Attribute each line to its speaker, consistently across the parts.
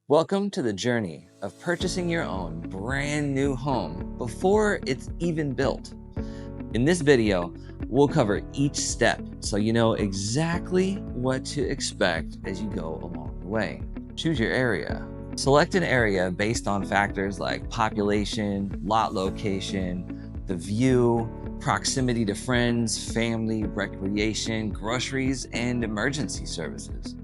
Speaker 1: Welcome to the journey of purchasing your own brand new home before it's even built. In this video, we'll cover each step so you know exactly what to expect as you go along the way. Choose your area. Select an area based on factors like population, lot location, the view, proximity to friends, family, recreation, groceries, and emergency services.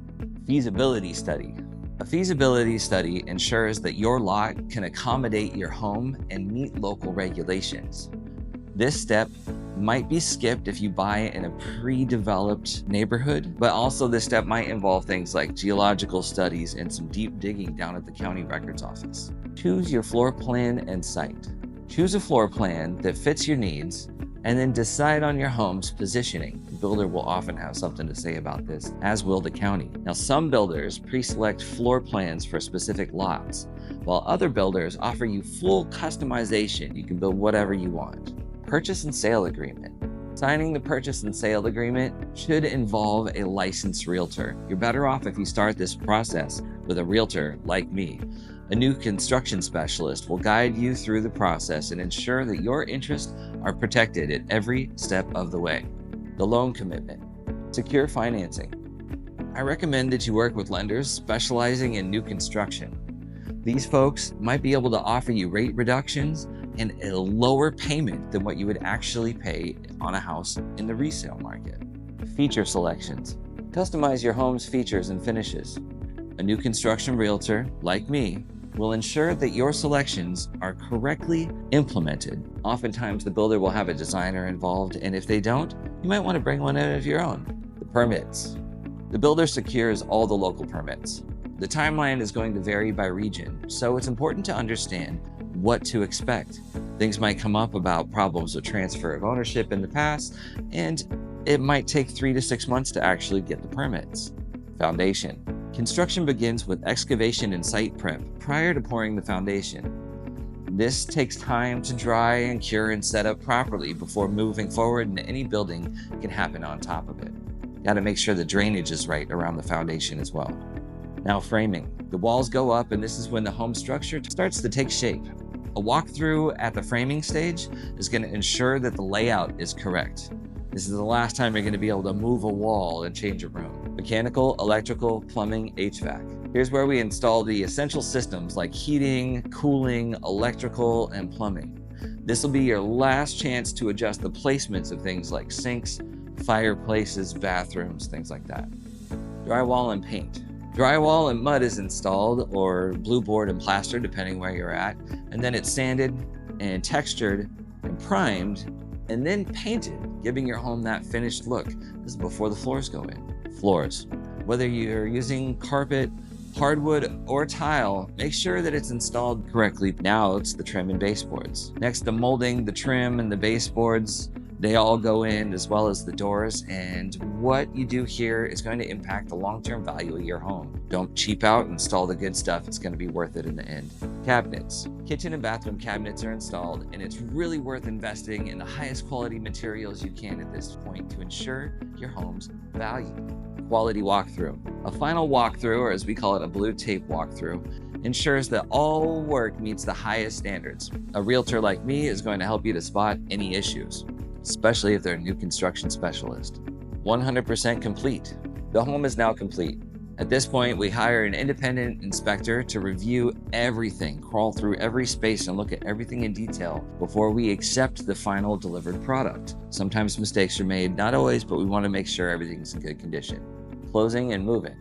Speaker 1: Feasibility study. A feasibility study ensures that your lot can accommodate your home and meet local regulations. This step might be skipped if you buy in a pre-developed neighborhood, but also this step might involve things like geological studies and some deep digging down at the county records office. Choose your floor plan and site. Choose a floor plan that fits your needs, and then decide on your home's positioning. The builder will often have something to say about this, as will the county. Now, some builders pre-select floor plans for specific lots, while other builders offer you full customization. You can build whatever you want. Purchase and sale agreement. Signing the purchase and sale agreement should involve a licensed realtor. You're better off if you start this process with a realtor like me. A new construction specialist will guide you through the process and ensure that your interests are protected at every step of the way. The loan commitment. Secure financing. I recommend that you work with lenders specializing in new construction. These folks might be able to offer you rate reductions and a lower payment than what you would actually pay on a house in the resale market. Feature selections. Customize your home's features and finishes. A new construction realtor, like me, will ensure that your selections are correctly implemented. Oftentimes, the builder will have a designer involved, and if they don't, you might want to bring one out of your own. The permits. The builder secures all the local permits. The timeline is going to vary by region, so it's important to understand what to expect. Things might come up about problems with transfer of ownership in the past, and it might take 3 to 6 months to actually get the permits. Foundation. Construction begins with excavation and site prep prior to pouring the foundation. This takes time to dry and cure and set up properly before moving forward, and any building can happen on top of it. Got to make sure the drainage is right around the foundation as well. Now, framing. The walls go up, and this is when the home structure starts to take shape. A walkthrough at the framing stage is going to ensure that the layout is correct. This is the last time you're going to be able to move a wall and change a room. Mechanical, electrical, plumbing, HVAC. Here's where we install the essential systems like heating, cooling, electrical, and plumbing. This will be your last chance to adjust the placements of things like sinks, fireplaces, bathrooms, things like that. Drywall and paint. Drywall and mud is installed, or blue board and plaster, depending where you're at, and then it's sanded and textured and primed and then painted, giving your home that finished look. This is before the floors go in. Floors. Whether you're using carpet, hardwood, or tile, make sure that it's installed correctly. Now it's the trim and baseboards. Next, the molding, the trim, and the baseboards, they all go in, as well as the doors, and what you do here is going to impact the long-term value of your home. Don't cheap out, install the good stuff. It's going to be worth it in the end. Cabinets. Kitchen and bathroom cabinets are installed, and it's really worth investing in the highest quality materials you can at this point to ensure your home's value. Quality walkthrough. A final walkthrough, or as we call it, a blue tape walkthrough, ensures that all work meets the highest standards. A realtor like me is going to help you to spot any issues, especially if they're a new construction specialist. 100% complete. The home is now complete. At this point, we hire an independent inspector to review everything, crawl through every space, and look at everything in detail before we accept the final delivered product. Sometimes mistakes are made, not always, but we want to make sure everything's in good condition. Closing and moving.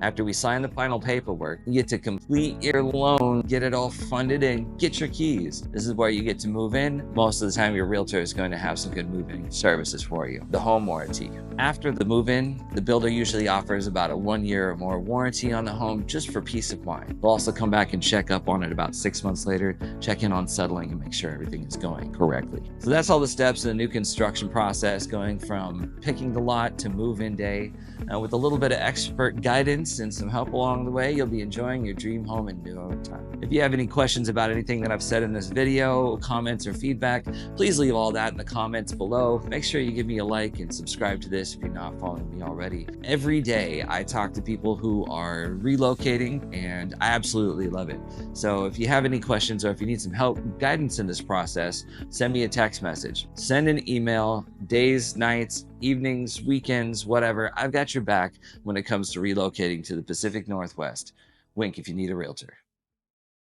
Speaker 1: After we sign the final paperwork, you get to complete your loan, get it all funded, and get your keys. This is where you get to move in. Most of the time, your realtor is going to have some good moving services for you. The home warranty. After the move-in, the builder usually offers about a 1 year or more warranty on the home just for peace of mind. We'll also come back and check up on it about 6 months later, check in on settling and make sure everything is going correctly. So that's all the steps in the new construction process, going from picking the lot to move-in day. With a little bit of expert guidance guidance and some help along the way, you'll be enjoying your dream home in no time. If you have any questions about anything that I've said in this video, comments or feedback, please leave all that in the comments below. Make sure you give me a like and subscribe to this if you're not following me already. Every day I talk to people who are relocating, and I absolutely love it. So if you have any questions or if you need some help, guidance in this process, send me a text message, send an email, days, nights, evenings, weekends, whatever. I've got your back when it comes to relocating to the Pacific Northwest. Wink if you need a realtor.